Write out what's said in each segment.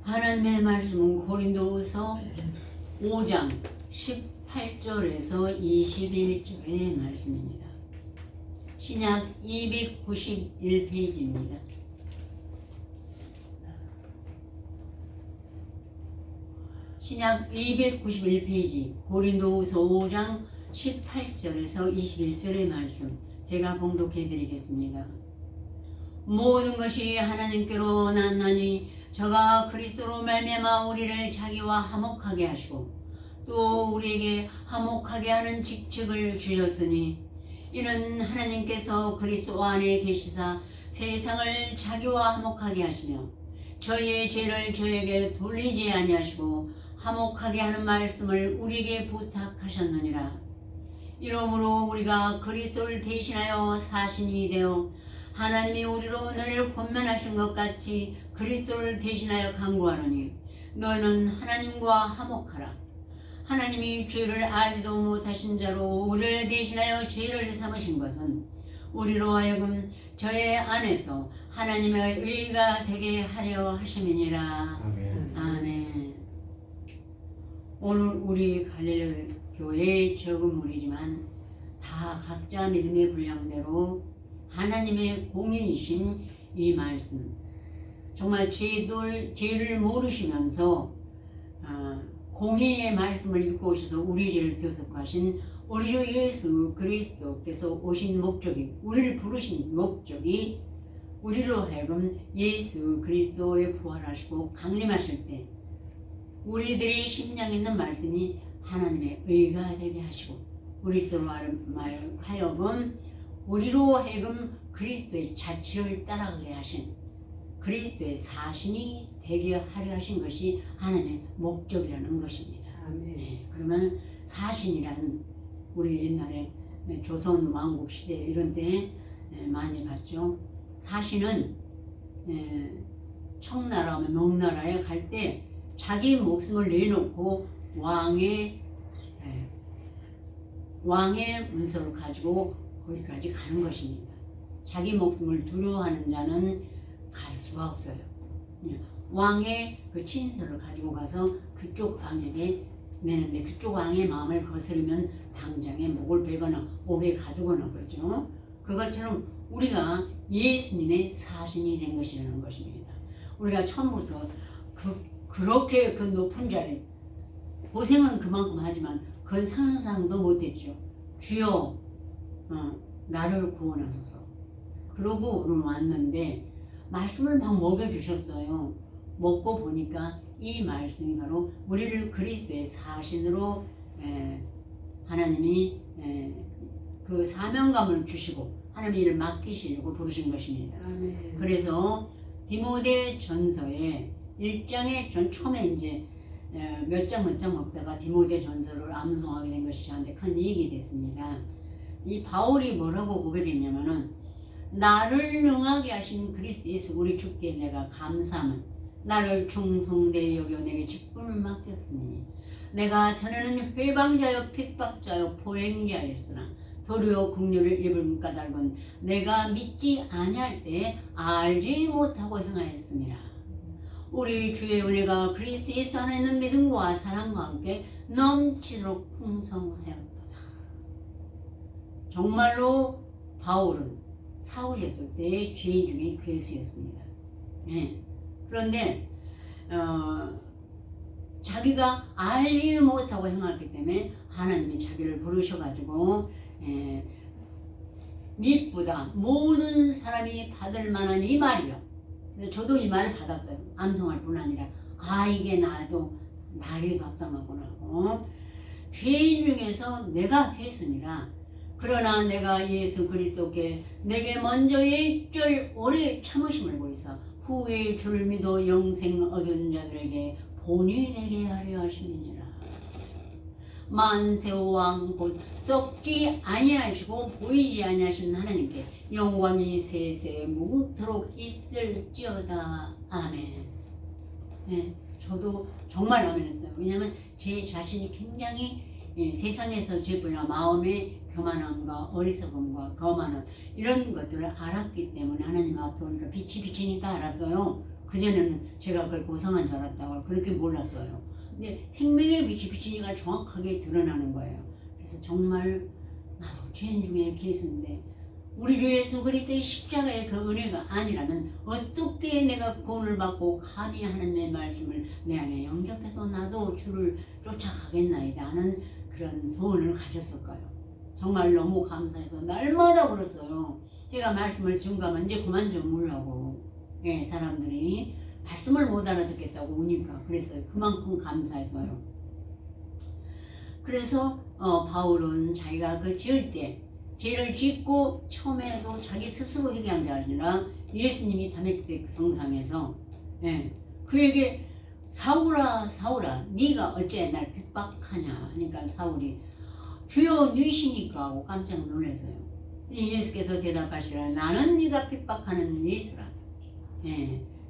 하나님의 말씀은 고린도후서 5장 18절에서 21절의 말씀입니다. 신약 291페이지입니다. 신약 291페이지 고린도후서 5장 18절에서 21절의 말씀 제가 봉독해 드리겠습니다. 모든 것이 하나님께로 났나니 저가 그리스도로 말미암아 우리를 자기와 화목하게 하시고 또 우리에게 화목하게 하는 직책을 주셨으니 이는 하나님께서 그리스도 안에 계시사 세상을 자기와 화목하게 하시며 저희의 죄를 저에게 돌리지 아니하시고 화목하게 하는 말씀을 우리에게 부탁하셨느니라. 이러므로 우리가 그리스도를 대신하여 사신이 되어 하나님이 우리로 너희를 권면하신 것 같이 그리스도를 대신하여 간구하노니 너희는 하나님과 화목하라. 하나님이 죄를 알지도 못하신 자로 우리를 대신하여 죄를 삼으신 것은 우리로 하여금 저의 안에서 하나님의 의가 되게 하려 하심이니라. 아멘. 아멘. 오늘 우리 갈릴리 교회의 적은 무리지만 다 각자 믿음의 분량대로 하나님의 공인이신 이 말씀, 정말 죄를 모르시면서 공의의 말씀을 읽고 오셔서 우리 죄를 교섭하신 우리 주 예수 그리스도께서 오신 목적이, 우리를 부르신 목적이 우리로 하여금 예수 그리스도의 부활하시고 강림하실 때 우리들의 심령에 있는 말씀이 하나님의 의가 되게 하시고 우리로 하여금 우리로 하여금 그리스도의 자취를 따라가게 하신 그리스도의 사신이 되게 하려 하신 것이 하나님의 목적이라는 것입니다. 네, 그러면 사신이란 우리 옛날에 조선 왕국 시대 이런 때 많이 봤죠. 사신은 청나라, 명나라에 갈 때 자기 목숨을 내놓고 왕의 문서를 가지고 거기까지 가는 것입니다. 자기 목숨을 두려워하는 자는 갈 수가 없어요. 왕의 그 친서를 가지고 가서 그쪽 왕에게 내는데 그쪽 왕의 마음을 거스르면 당장에 목을 베거나 옥에 가두거나 그러죠. 그것처럼 우리가 예수님의 사신이 된 것이라는 것입니다. 우리가 처음부터 그렇게 그 높은 자리, 고생은 그만큼 하지만 그건 상상도 못했죠. 주여 나를 구원하소서. 그러고 오늘 왔는데 말씀을 막 먹여주셨어요. 먹고 보니까 이 말씀이 바로 우리를 그리스도의 사신으로 하나님이 그 사명감을 주시고 하나님의 일을 맡기시려고 부르신 것입니다. 아멘. 그래서 디모데 전서에 1장에 처음에 이제 몇 장 먹다가 디모데 전서를 암송하게 된 것이 저한테 큰 이익이 됐습니다. 이 바울이 뭐라고 고백했냐면은 나를 능하게 하신 그리스도 예수 우리 주께 내가 감사함은 나를 충성되이 여겨 내게 직분을 맡겼으니 내가 전에는 회방자여 핍박자여 보행자였으나 도리어 긍휼을 입을 까닭은 내가 믿지 아니할 때 알지 못하고 행하였습니다. 우리 주의 은혜가 그리스도 예수 안에 있는 믿음과 사랑과 함께 넘치도록 풍성하였도다. 정말로 바울은 사울이었을 때의 죄인 중에 괴수였습니다. 그런데 자기가 알지 못하고 행했기 때문에 하나님이 자기를 부르셔가지고 미쁘다 모든 사람이 받을 만한 이 말이요. 저도 이 말을 받았어요. 암송할 뿐 아니라 이게 나도 나에게 합당하구나. 죄인 중에서 내가 괴수니라. 그러나 내가 예수 그리스도께 내게 먼저 일절 오래 참으심을 보이사 후에 줄 믿어 영생 얻은 자들에게 본이 되게 하려 하심이니라. 만세왕 곧 썩지 아니하시고 보이지 아니하신 하나님께 영광이 세세 무궁토록 있을지어다. 아멘. 저도 정말 아멘했어요. 왜냐하면 제 자신이 굉장히 세상에서 죄뿐이나 마음의 교만함과 어리석음과 거만함 이런 것들을 알았기 때문에 하나님 앞에 오니까 빛이 비치니까 알았어요. 그전에는 제가 그걸 고상한 줄 알았다고 그렇게 몰랐어요. 근데 생명의 빛이 비치니까 정확하게 드러나는 거예요. 그래서 정말 나도 죄인 중에 괴수인데 우리 주 예수 그리스도의 십자가의 그 은혜가 아니라면 어떻게 내가 구원을 받고 감히 하나님의 말씀을 내 안에 영접해서 나도 주를 쫓아가겠나이다 하는 그런 소원을 가졌을까요? 정말 너무 감사해서 날마다 울었어요. 제가 말씀을 증거하면 이제 그만 좀 울라고 사람들이 말씀을 못 알아듣겠다고 우니까 그랬어요. 그만큼 감사해서요. 그래서 바울은 자기가 그 지을 때 죄를 짓고 처음에도 자기 스스로 회개한 게 아니라 예수님이 다메섹 성상에서 그에게 사울아 사울아 네가 어째 날 핍박하냐 하니까 사울이 주여 네시니까 하고 깜짝 놀라서요. 예수께서 대답하시라 나는 네가 핍박하는 예수라.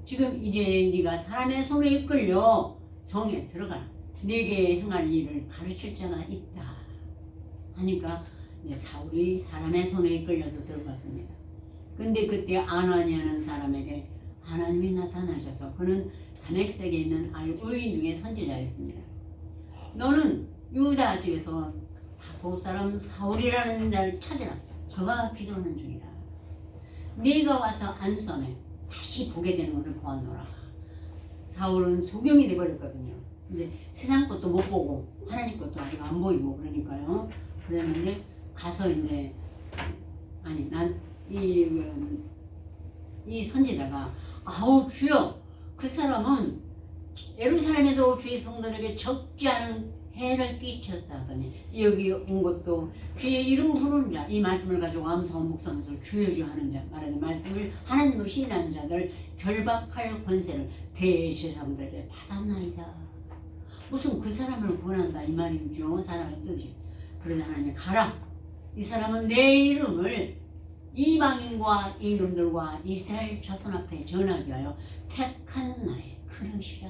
지금 이제 네가 사람의 손에 이끌려 성에 들어가라. 네게 행할 일을 가르칠 자가 있다 하니까 이제 사울이 사람의 손에 이끌려서 들어갔습니다. 근데 그때 아나니아는 사람에게 하나님이 나타나셔서 그는 다메섹에 있는 아주 의인 중에 선지자였습니다. 너는 유다 집에서 다소 사람 사울이라는 자를 찾으라. 저가 기도하는 중이라. 네가 와서 안수하면 다시 보게 되는 것을 보았노라. 사울은 소경이 돼버렸거든요. 이제 세상 것도 못 보고 하나님 것도 아직 안 보이고 그러니까요. 그랬는데 가서 이제 아니 난 이 선지자가 아우 주여 그 사람은 예루살렘에도 주의 성도들에게 적지 않은 해를 끼쳤다 하더니 여기 온 것도 주의 이름 부르는 자 이 말씀을 가지고 암송한 묵상에서 주여 주 하는 자 말하는 말씀을 하나님으로 신뢰하는 자들 결박할 권세를 대제사장들에게 받았나이다. 무슨 그 사람을 구원한다 이 말이죠. 사람의 뜻이. 그러자 하나님 가라. 이 사람은 내 이름을 이방인과 임금들과 이스라엘 자손 앞에 전하기 위하여 택한 나의 그릇이라.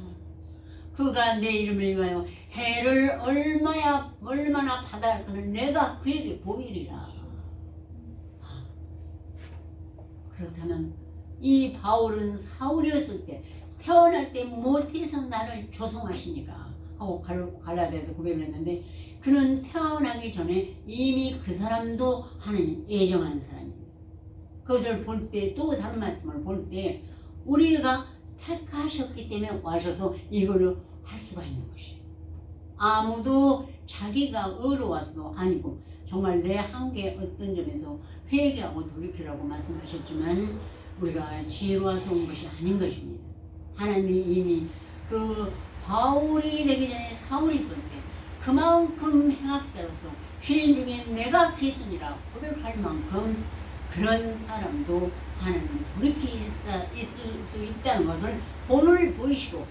그가 내 이름을 위하여 해를 얼마나 받아야 할 것을 내가 그에게 보이리라. 그렇다면 이 바울은 사울이었을 때 태어날 때 못해서 나를 조성하시니까 하고 갈라디아서 고백을 했는데 그는 태어나기 전에 이미 그 사람도 하나님 예정한 사람입니다. 그것을 볼 때 또 다른 말씀을 볼 때 우리가 택하셨기 때문에 와셔서 이거를 할 수가 있는 것이에요. 아무도 자기가 의로워서도 아니고 정말 내 한계 어떤 점에서 회개하고 돌이키라고 말씀하셨지만 우리가 지혜로워서 온 것이 아닌 것입니다. 하나님이 이미 그 바울이 되기 전에 사울이 있을 때 그만큼 행악자로서 죄인 중에 내가 귀순이라 고백할 만큼 그런 사람도 하나님 돌이킬 수 있다는 것을 오늘 보이시고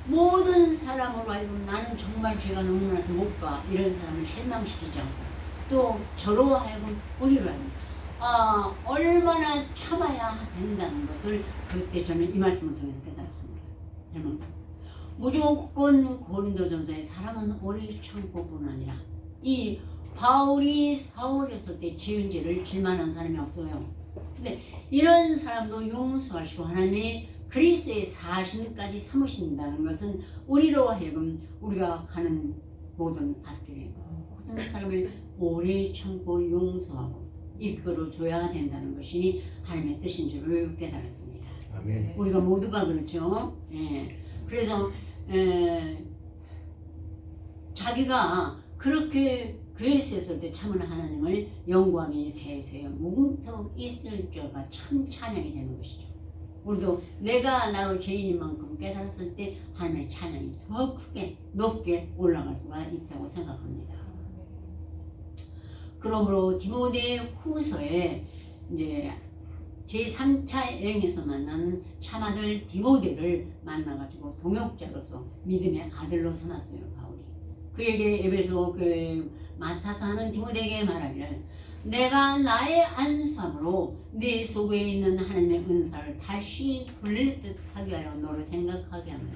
모든 사람으로 하여금 나는 정말 죄가 너무나도 못 가 이런 사람을 실망시키지 않고 또 저로 하여금 우리로 하여금 얼마나 참아야 된다는 것을 그때 저는 이 말씀을 통해서 깨달았습니다. 무조건 고린도전서에 사람은 오래 참고 뿐 아니라 이 바울이 사울이었을 때 지은 죄를 질만한 사람이 없어요. 근데 이런 사람도 용서하시고 하나님이 그리스도의 사신까지 삼으신다는 것은 우리로 하여금 우리가 가는 모든 앞길에 모든 사람을 오래 참고 용서하고 이끌어 줘야 된다는 것이 하나님의 뜻인 줄을 깨달았습니다. 아멘. 우리가 모두가 그렇죠. 그래서 자기가 그렇게 괴수였을 때 참은 하나님을 영광이 세세요 무궁토록 있을 자가 참 찬양이 되는 것이죠. 우리도 내가 나로 죄인인 만큼 깨달았을 때 하나님의 찬양이 더 크게 높게 올라갈 수가 있다고 생각합니다. 그러므로 디모데 후서에 이제 제3차 여행에서 만나는 참아들 디모데를 만나가지고 동역자로서 믿음의 아들로 삼았어요. 바울이 그에게 에베소 맡아서 하는 디모데에게 말하기를 내가 나의 안수함으로 네 속에 있는 하나님의 은사를 다시 돌릴 듯 하게 하여 너를 생각하게 하노니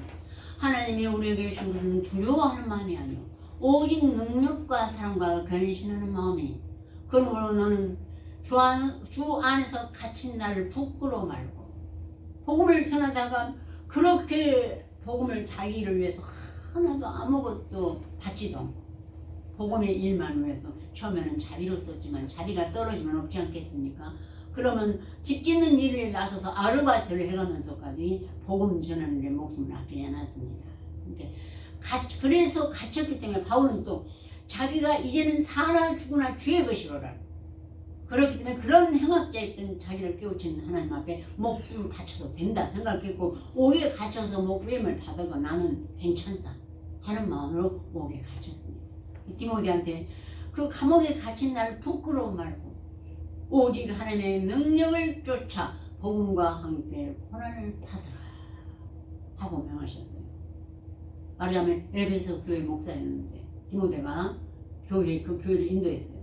하나님이 우리에게 주신 것은 두려워하는 마음이 아니오 오직 능력과 사랑과 근신하는 마음이니 그러므로 너는 주 안에서 갇힌 나를 부끄러워 말고 복음을 전하다가 그렇게 복음을 자기를 위해서 하나도 아무것도 받지도 않고 복음의 일만 위해서 처음에는 자비로 썼지만 자비가 떨어지면 없지 않겠습니까? 그러면 집 짓는 일에 나서서 아르바이트를 해가면서까지 복음 전하는 데 목숨을 아끼지 않았습니다. 그래서 갇혔기 때문에 바울은 또 자기가 이제는 살아 죽으나 주의 것이로라. 그렇기 때문에 그런 행악자였던 자기를 깨우치는 하나님 앞에 목숨을 바쳐도 된다 생각했고 옥에 갇혀서 목배임을 받아도 나는 괜찮다 하는 마음으로 옥에 갇혔습니다. 디모데한테 그 감옥에 갇힌 날 부끄러워 말고 오직 하나님의 능력을 쫓아 복음과 함께 고난을 받으라 하고 명하셨어요. 말하자면 에베소 교회 목사였는데 디모데가 그 교회를 인도했어요.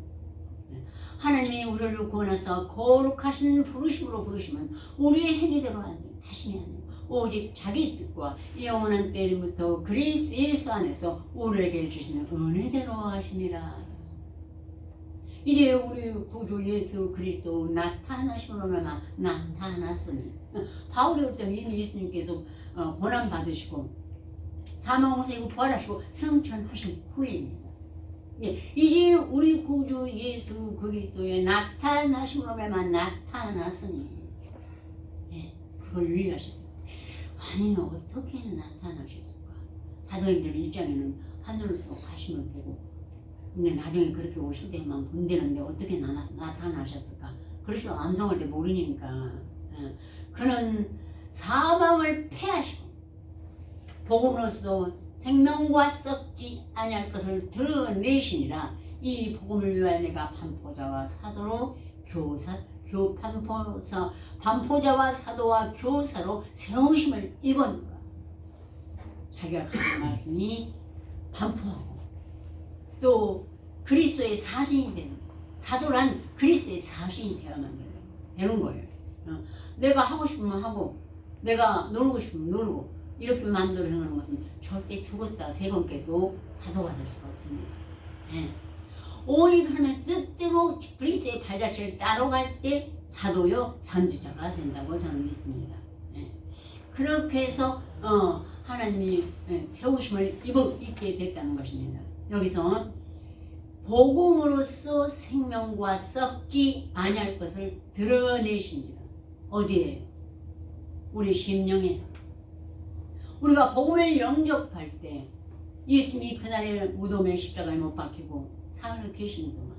하나님이 우리를 구원하사 거룩하신 부르심으로 부르시면 우리의 행위대로 하시니 아니요 오직 자기 뜻과 영원한 때부터 그리스도 예수 안에서 우리에게 주시는 은혜대로 하시니라. 이제 우리 구주 예수 그리스도 나타나심으로만 나타났으니 바울이 올 때는 이미 예수님께서 고난 받으시고 사망하시고 부활하시고 승천하신 후에입니다. 이제 우리 구주 예수 그리스도의 나타나심으로만 나타났으니 그걸 위하시고 아니 어떻게 나타나셨을까? 사도행전 1장에는 하늘에서 가심을 보고 근데 나중에 그렇게 오실 때만 본다는데 어떻게 나타나셨을까? 그래서 암송할 때 모르니까 그는 사망을 패하시고 복음으로써 생명과 썩지 아니할 것을 드러내시니라. 이 복음을 위하여 내가 반포자와 사도로 반포자와 사도와 교사로 세우심을 입었노라. 자기가 가진 말씀이 반포하고 또 그리스도의 사신이 되는 사도란 그리스도의 사신이 되어야만 되는 거예요. 내가 하고 싶으면 하고 내가 놀고 싶으면 놀고 이렇게 만들어내는 것은 절대 죽었다 세 번 깨도 사도가 될 수가 없습니다. 오직 하나님의 뜻대로 그리스도의 발자취를 따라갈 때 사도요 선지자가 된다고 저는 믿습니다. 그렇게 해서 하나님이 세우심을 입게 됐다는 것입니다. 여기서 복음으로써 생명과 썩지 아니할 것을 드러내십니다. 어디에? 우리 심령에서. 우리가 복음을 영접할 때 예수님이 그날에 무덤에 십자가에 못 박히고 사흘을 계시는 동안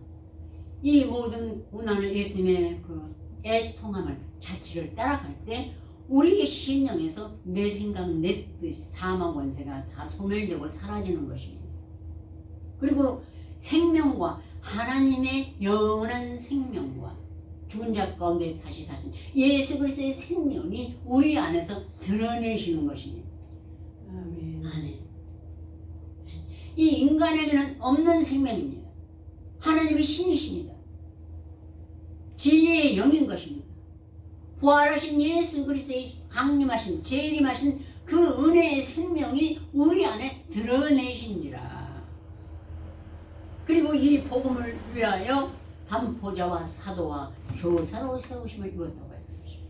이 모든 고난을 예수님의 그 애통함을 자취를 따라갈 때 우리의 심령에서 내 생각 내 뜻 사망 권세가 다 소멸되고 사라지는 것입니다. 그리고 생명과 하나님의 영원한 생명과 죽은 자 가운데 다시 사신 예수 그리스도의 생명이 우리 안에서 드러내시는 것입니다. 아멘. 이 인간에게는 없는 생명입니다. 하나님의 신이십니다. 진리의 영인 것입니다. 부활하신 예수 그리스도의 강림하신 재림하신 그 은혜의 생명이 우리 안에 드러내십니다. 그리고 이 복음을 위하여 반포자와 사도와 교사로 세우심을 입었다고 했습니다.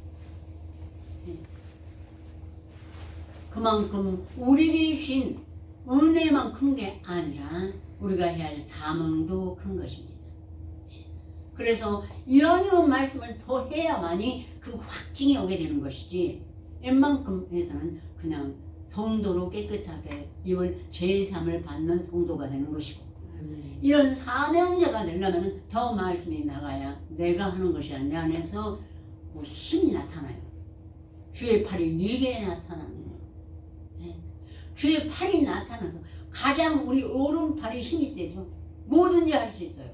그만큼 우리에게 주신 은혜만 큰 게 아니라 우리가 해야 할 사명도 큰 것입니다. 그래서 이런 말씀을 더 해야만이 그 확증이 오게 되는 것이지 웬만큼 해서는 그냥 성도로 깨끗하게 이걸 제삼을 받는 성도가 되는 것이고 이런 사명자가 되려면 더 말씀이 나가야 내가 하는 것이 아니라 내 안에서 뭐 힘이 나타나요. 주의 팔이 네게 나타나는 주의 팔이 나타나서 가장 우리 오른팔이 힘이 세죠. 뭐든지 할 수 있어요.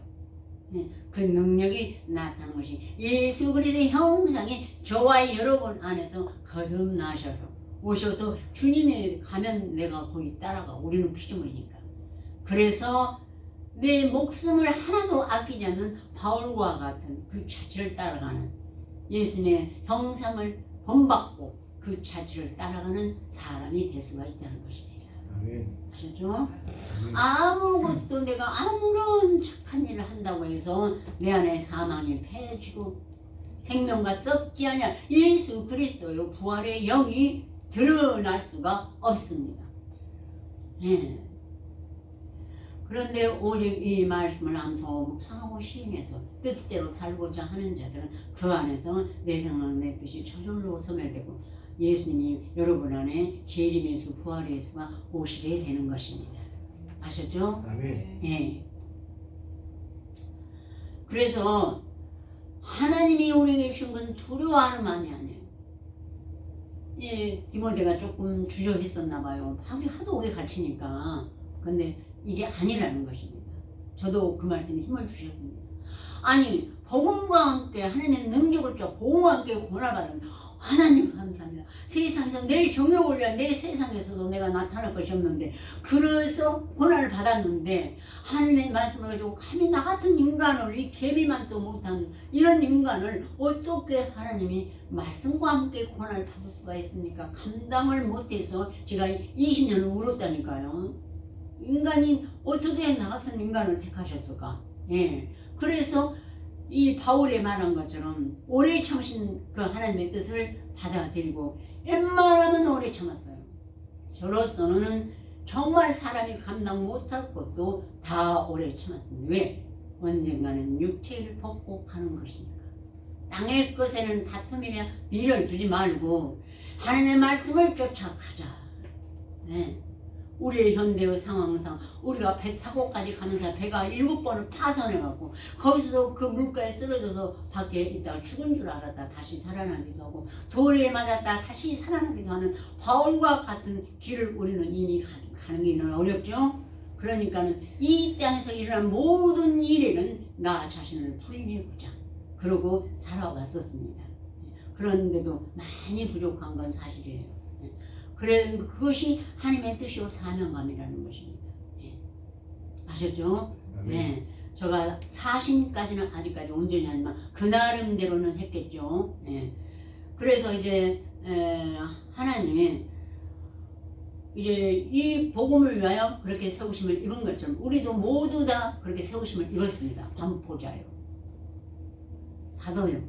그 능력이 나타나는 것이 예수 그리스도의 형상이 저와 여러분 안에서 거듭나셔서 오셔서 주님이 가면 내가 거기 따라가. 우리는 피조물이니까. 그래서 내 목숨을 하나도 아끼지 않는 바울과 같은 그 자체를 따라가는 예수님의 형상을 본받고 그 자체를 따라가는 사람이 될 수가 있다는 것입니다. 아셨죠? 아무것도 내가 아무런 착한 일을 한다고 해서 내 안에 사망이 패해지고 생명과 썩지 않냐 예수 그리스도의 부활의 영이 드러날 수가 없습니다. 예. 그런데 오직 이 말씀을 암송하고 묵상하고 시인해서 뜻대로 살고자 하는 자들은 그 안에서 내 생각 내 뜻이 저절로 소멸되고 예수님이 여러분 안에 재림의 수 부활의 수가 오시게 되는 것입니다. 아셨죠? 아멘. 예. 그래서 하나님이 우리에게 주신 건 두려워하는 마음이 아니에요. 예, 디모데가 조금 주저했었나 봐요. 하도 오래 갇히니까. 근데 이게 아니라는 것입니다. 저도 그 말씀에 힘을 주셨습니다. 아니, 복음과 함께 하나님의 능력을 줘 복음과 함께 고난받는 하나님 감사합니다. 세상에서 내 정욕을 위한 내 세상에서도 내가 나타날 것이 없는데 그래서 고난을 받았는데 하나님의 말씀을 가지고 감히 나 같은 인간을 이 개미만 또 못한 이런 인간을 어떻게 하나님이 말씀과 함께 고난을 받을 수가 있습니까? 감당을 못해서 제가 20년을 울었다니까요. 인간이 어떻게 나 같은 인간을 택하셨을까? 예. 그래서 이 바울이 말한 것처럼 오래 참으신 그 하나님의 뜻을 받아들이고 웬만하면 오래 참았어요. 저로서는 정말 사람이 감당 못할 것도 다 오래 참았습니다. 왜? 언젠가는 육체를 복복하는 것이니까. 땅의 것에는 다툼이나 미를 두지 말고 하나님의 말씀을 쫓아가자. 네. 우리의 현대의 상황상 우리가 배 타고까지 가면서 배가 7번을 파손해갖고 거기서도 그 물가에 쓰러져서 밖에 있다가 죽은 줄 알았다 다시 살아나기도 하고 돌에 맞았다 다시 살아나기도 하는 바울과 같은 길을 우리는 이미 가는 게 어렵죠. 그러니까는 이 땅에서 일어난 모든 일에는 나 자신을 부인해보자 그러고 살아왔었습니다. 그런데도 많이 부족한 건 사실이에요. 그래, 그것이 하나님의 뜻이요 사명감이라는 것입니다. 예. 아셨죠? 네. 제가 사신까지는 아직까지 온전히 아니지만 그 나름대로는 했겠죠. 예. 그래서 이제 하나님이 이제 이 복음을 위하여 그렇게 세우심을 입은 것처럼 우리도 모두 다 그렇게 세우심을 입었습니다. 반포자요, 사도요,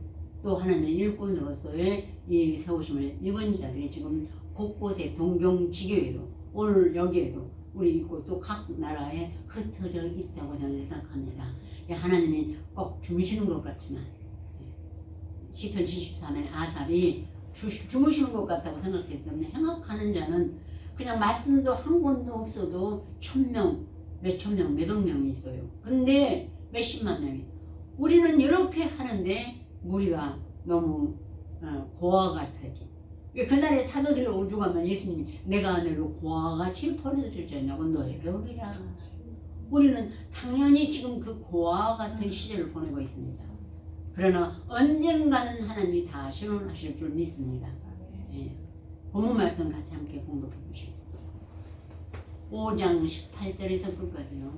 또 하나님의 일꾼으로서의 이 세우심을 입은 자들이 지금 곳곳에 동경지교에도 오늘 여기에도 우리 있고 또 각 나라에 흩어져 있다고 저는 생각합니다. 하나님이 꼭 주무시는 것 같지만 시편 73에 아삽이 주무시는 것 같다고 생각했었는데 행악하는 자는 그냥 말씀도 한 권도 없어도 1000명, 몇천 명, 몇억 명이 있어요. 근데 몇십만 명이. 우리는 이렇게 하는데 무리가 너무 고아 같았죠. 그날에 사도들이 오죽하면 예수님이 내가 너를 고아같이 버려줄 줄 아냐고 너에게 오리라. 우리는 당연히 지금 그 고아 같은 시절을 보내고 있습니다. 그러나 언젠가는 하나님이 다 실현하실 줄 믿습니다. 예. 본문 말씀 같이 함께 공독해 보시겠습니다. 5장 18절에서 끝까지요.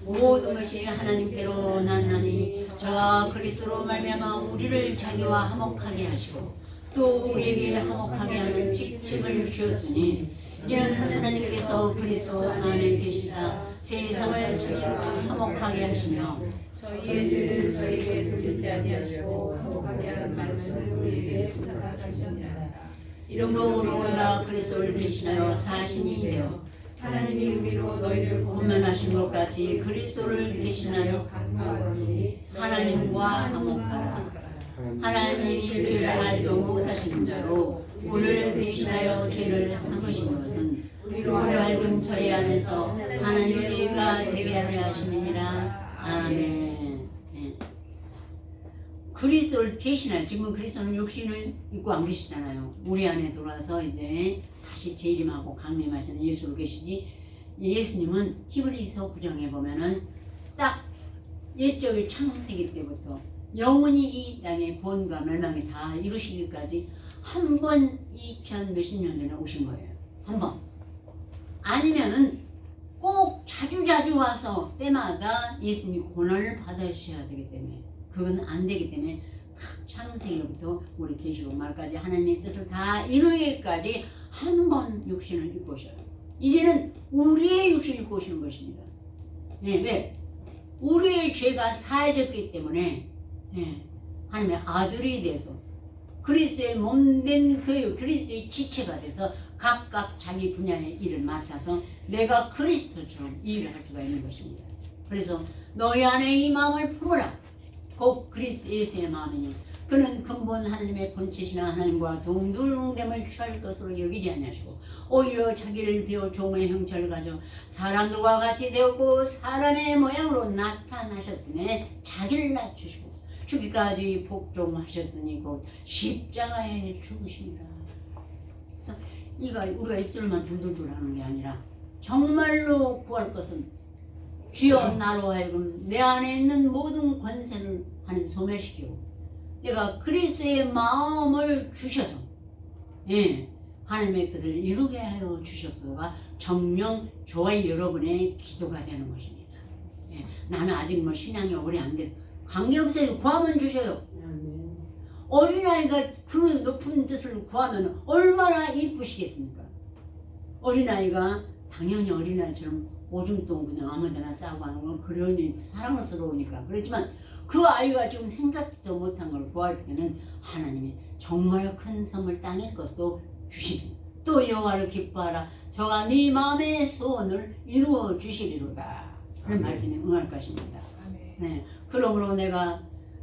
모든 것이 하나님께로 났나니 저와 그리스도로 말미암아 우리를 자기와 화목하게 하시고 또 우리에게 화목하게 하는 직책을 주셨으니 이는 하나님께서 그리스도 안에 계시사 세상을 저희와 화목하게 하시며 저희의 죄를 저희에게 돌리지 아니하시고 화목하게 하는 말씀을 우리에게 부탁하셨느니라. 이러므로 우리가 그리스도를 대신하여 사신이 되어 하나님이 우리로 너희를 권면하신 것 같이 그리스도를 대신하여 강구하거니 하나님과 화목하라. 하나님이 죄를 알도 못하시는 자로 우리를 대신하여 죄를 삼으신 것은 우리로 하여금 저희 안에서 하나님과 되게 하려 하시느니라. 아멘. 네. 그리스도를 대신하여 지금 그리스도는 육신을 입고 안 계시잖아요. 우리 안에 들어와서 이제 다시 재림하고 강림하시는 예수로 계시지. 예수님은 히브리서 9장에 보면은 딱 옛적의 창세기 때부터 영원히 이 땅의 구원과 멸망이 다 이루시기까지 한 번 2000 몇십 년 전에 오신 거예요. 한 번. 아니면은 꼭 자주자주 와서 때마다 예수님이 고난을 받으셔야 되기 때문에 그건 안 되기 때문에 창세기부터 우리 계시록 말까지 하나님의 뜻을 다 이루기까지 한 번 육신을 입고 오셔요. 이제는 우리의 육신을 입고 오시는 것입니다. 네, 왜? 우리의 죄가 사해졌기 때문에 하나님의 아들이 돼서 그리스도의 몸된 그 그리스도의 지체가 돼서 각각 자기 분야의 일을 맡아서 내가 그리스도처럼 일을 할 수가 있는 것입니다. 그래서 너희 안에 이 마음을 품으라. 곧 그리스도 예수의 마음이니 그는 근본 하나님의 본체시나 하나님과 동등됨을 취할 것으로 여기지 아니하시고 오히려 자기를 비워 종의 형체를 가져 사람들과 같이 되었고 사람의 모양으로 나타나셨음에 자기를 낮추시고 죽기까지 복종하셨으니 곧 십자가에 죽으시니라. 그래서 이가 우리가 입술만 둘둘둘 하는 게 아니라 정말로 구할 것은 주여 나로 하여금 내 안에 있는 모든 권세를 하나님 소멸시키고 내가 그리스도의 마음을 주셔서 하나님의 뜻을 이루게 하여 주셨소가 정녕 저와 여러분의 기도가 되는 것입니다. 나는 아직 뭐 신앙이 오래 안 돼서 관계없어요. 구하면 주셔요. 어린아이가 그 높은 뜻을 구하면 얼마나 이쁘시겠습니까? 어린아이가 당연히 어린아이처럼 오줌똥 그냥 아무데나 싸고 하는 건 그러니 사랑스러우니까 그렇지만 그 아이가 지금 생각지도 못한 걸 구할 때는 하나님이 정말 큰 선물 땅의 것도 주시니 또 여호와를 기뻐하라 저가 네 마음의 소원을 이루어 주시리로다. 그런 말씀에 응할 것입니다. 네, 그러므로 내가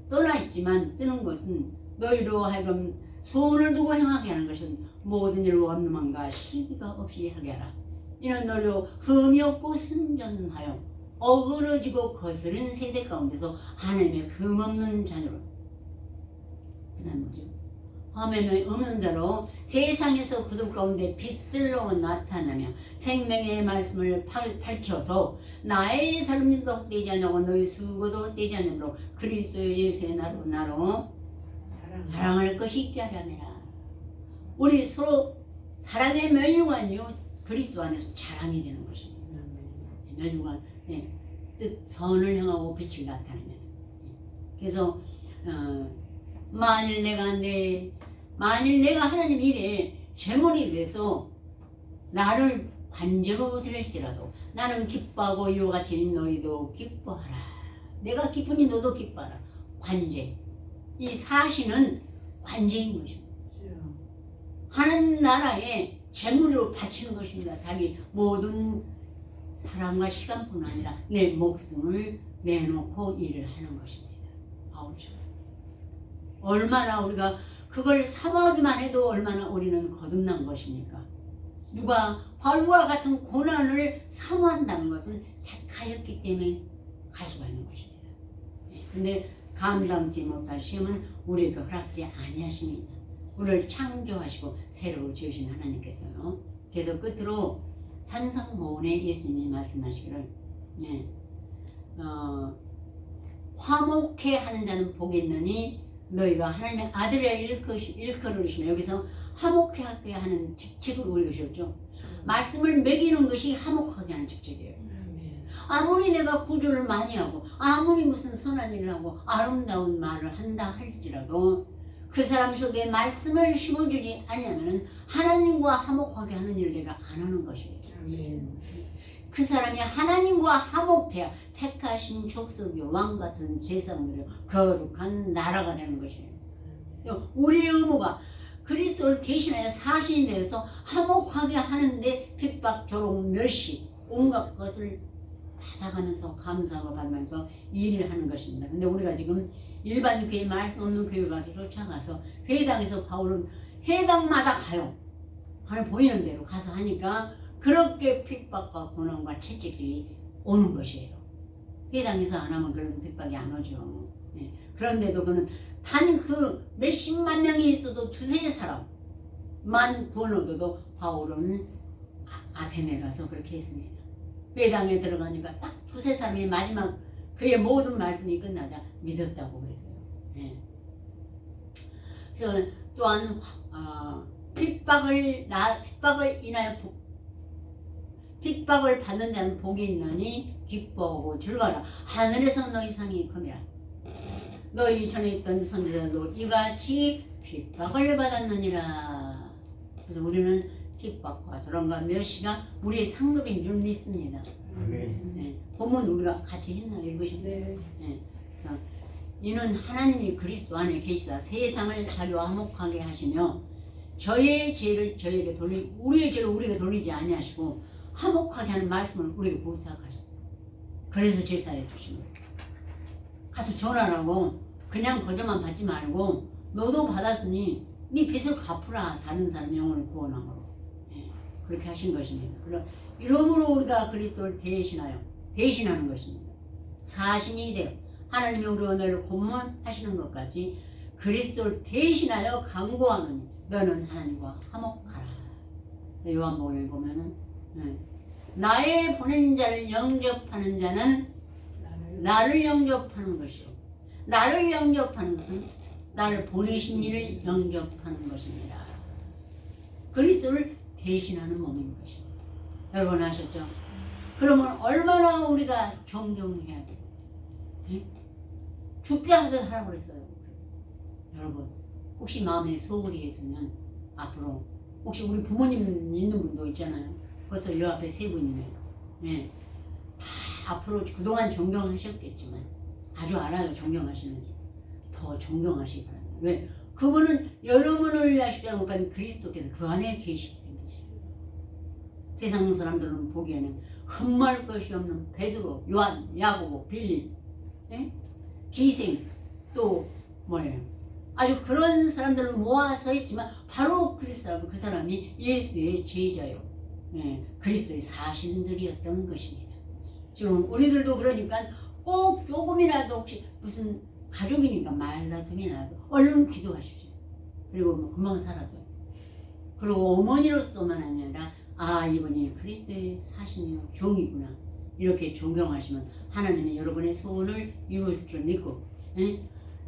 떠나 있지만 뜨는 것은 너희로 하여금 소원을 두고 행하게 하는 것은 모든 일 원망과 시비가 없이 하게 하라. 이는 너희로 흠이 없고 순전하여 어그러지고 거스른 세대 가운데서 하나님의 흠없는 자녀로 그 다음 뭐죠? 화면에 없는 자로 세상에서 그들 가운데 빛들로 나타나며 생명의 말씀을 밝혀서 나의 다름질도 헛되지 않냐고 너희 수고도 헛되지 않냐고 그리스도 예수의 나로 사랑할 것이 있게 하려니라. 우리 서로 사랑의 멸류관이요 그리스도 안에서 자랑이 되는 것입니다. 멸류관 뜻 선을 향하고 빛을 나타내면 그래서 만일 내가 하나님 일에 제물이 돼서 나를 관제로 드릴지라도 나는 기뻐하고 이와 같이 너희도 기뻐하라. 내가 기쁘니 너도 기뻐하라. 관제. 이 사실은 관제인 것입니다. 하나님 나라에 제물로 바치는 것입니다. 자기 모든 사람과 시간뿐 아니라 내 목숨을 내놓고 일을 하는 것입니다. 바울처럼. 얼마나 우리가 그걸 사모하기만 해도 얼마나 우리는 거듭난 것입니까? 누가 바울과 같은 고난을 사모한다는 것은 택하였기 때문에 갈 수가 있는 것입니다. 그런데 감당치 못할 시험은 우리에게 허락지 아니하십니다. 우리를 창조하시고 새로 지으신 하나님께서요. 그래서 끝으로 산성모원에 예수님이 말씀하시기를 화목해 하는 자는 복이 있느니 너희가 하나님의 아들의 일컬으시며 여기서 화목하게 하는 직책을 우리으셨죠. 말씀을 먹이는 것이 화목하게 하는 직책이에요. 아무리 내가 구조를 많이 하고 아무리 무슨 선한 일을 하고 아름다운 말을 한다 할지라도 그 사람 속에 말씀을 심어주지 않으면 하나님과 화목하게 하는 일을 내가 안 하는 것이에요. 그 사람이 하나님과 화목해야 택하신 족속의 왕같은 세상으로 거룩한 나라가 되는 것이에요. 우리의 의무가 그리스도를 대신하여 사신에 대해서 화목하게 하는데 핍박, 조롱, 멸시 온갖 것을 받아가면서 감사하고 받으면서 일을 하는 것입니다. 근데 우리가 지금 일반 교회 말씀 없는 교회 가서 쫓아가서 회당에서 바울은 회당마다 가요. 그냥 보이는 대로 가서 하니까 그렇게 핍박과 고난과 채찍들이 오는 것이에요. 회당에서 안 하면 그런 핍박이 안 오죠. 그런데도 그는 단 그 몇십만 명이 있어도 두세 사람만 구원 얻어도 바울은 아테네 가서 그렇게 했습니다. 회당에 들어가니까 딱 두세 사람이 마지막 그의 모든 말씀이 끝나자 믿었다고 그랬어요. 그래서 또한 핍박을 인하여 핍박을 받는 자는 복이 있나니 기뻐하고 즐거워라. 하늘에서 너희 상이 큼이라. 너희 전에 있던 선지자도 이같이 핍박을 받았느니라. 그래서 우리는 핍박과 저런과 멸시가 우리의 상급인 줄 믿습니다. 아멘. 본문 우리가 같이 했나 읽으시면 네. 그래서 이는 하나님이 그리스도 안에 계시사 세상을 자기와 화목하게 하시며 저의 죄를 저에게 우리의 죄를 우리에게 돌리지 아니하시고 화목하게 하는 말씀을 우리에게 부탁하셨어요. 그래서 제사해 주신 거예요. 가서 전하라고 그냥 거저만 받지 말고 너도 받았으니 네 빚을 갚으라. 다른 사람 영혼을 구원함으로. 그렇게 하신 것입니다. 이러므로 우리가 그리스도를 대신하는 것입니다. 사신이 되어 하나님이 우리 오늘 고문하시는 것까지 그리스도를 대신하여 강구하노니 너는 하나님과 화목하라. 요한복음에 보면은 나의 보낸 자를 영접하는 자는 나를 영접하는 것이요 나를 영접하는 것은 나를 보내신 이를 영접하는 것입니다. 그리스도를 대신하는 몸인 것입니다. 여러분 아셨죠? 그러면 얼마나 우리가 존경해야 돼요? 죽게 하듯 하라고 그랬어요. 여러분 혹시 마음에 소홀히 했으면 앞으로 혹시 우리 부모님 있는 분도 있잖아요. 벌써 여 앞에 세 분이네요. 다 앞으로 그동안 존경하셨겠지만 아주 알아요. 존경하시는지 더 존경하시기 바랍니다. 왜? 그분은 여러분을 위하시지 않고 그리스도께서 그 안에 계시기 때문이에요. 세상 사람들은 보기에는 흠말 것이 없는 베드로, 요한, 야고보, 빌립, 기생 또 뭐예요? 아주 그런 사람들을 모아서 했지만 바로 그 사람이 예수의 제자요. 그리스도의 사신들이었던 것입니다. 지금 우리들도 그러니까 꼭 조금이라도 혹시 무슨 가족이니까 말다툼이 나도 얼른 기도하십시오. 그리고 금방 사라져요. 그리고 어머니로서만 아니라 이분이 그리스도의 사신이요 종이구나 이렇게 존경하시면 하나님이 여러분의 소원을 이루어줄 줄 믿고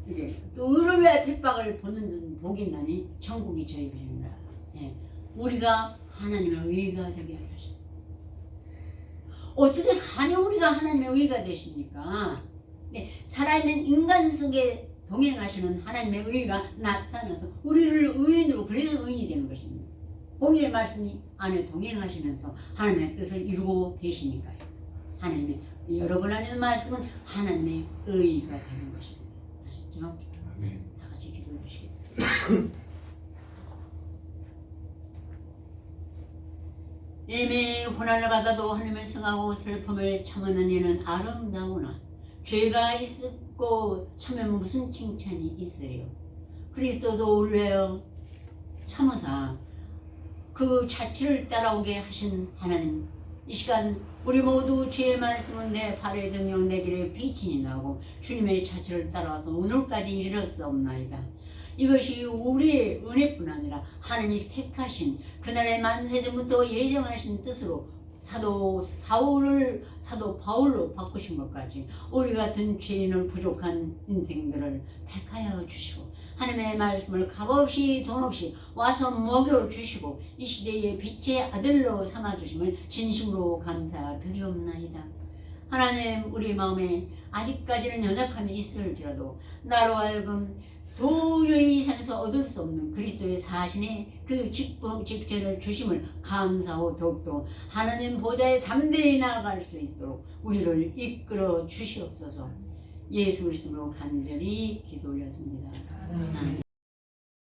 이게 또 의를 위하여 핍박을 복이 나니 천국이 저희 것입니다. 우리가 하나님의 의가 되게 하셨습니다. 어떻게 가령 우리가 하나님의 의가 되십니까? 살아있는 인간 속에 동행하시는 하나님의 의가 나타나서 우리를 의인으로 그래서 의인이 되는 것입니다. 공의의 말씀이 안에 동행하시면서 하나님의 뜻을 이루고 계시니까요. 하나님의 여러분 안에 있는 말씀은 하나님의 의가 되는 것입니다. 아셨죠? 다 같이 기도해 주시겠습니다. 이미 고난을 받아도 하나님을 승하고 슬픔을 참으는 이는 아름다우나 죄가 있고 참으면 무슨 칭찬이 있으리요. 그리스도도 울려 참으사 그 자취를 따라오게 하신 하나님, 이 시간 우리 모두 주의 말씀은 내 발에 등용 내 길에 빛이 나고 주님의 자취를 따라와서 오늘까지 이르렀사옵나이다. 이것이 우리의 은혜뿐 아니라 하나님이 택하신 그날의 만세전부터 예정하신 뜻으로 사도 바울로 바꾸신 것까지 우리 같은 죄인을 부족한 인생들을 택하여 주시고 하나님의 말씀을 값없이 돈 없이 와서 먹여주시고 이 시대의 빛의 아들로 삼아주심을 진심으로 감사드리옵나이다. 하나님, 우리 마음에 아직까지는 연약함이 있을지라도 나로 하여금 도저히 이 세상에서 얻을 수 없는 그리스도의 사신의 그 직전을 주심을 감사하고 더욱더 하나님 보좌에 담대히 나아갈 수 있도록 우리를 이끌어 주시옵소서. 예수 그리스도로 간절히 기도 올렸습니다. 아멘.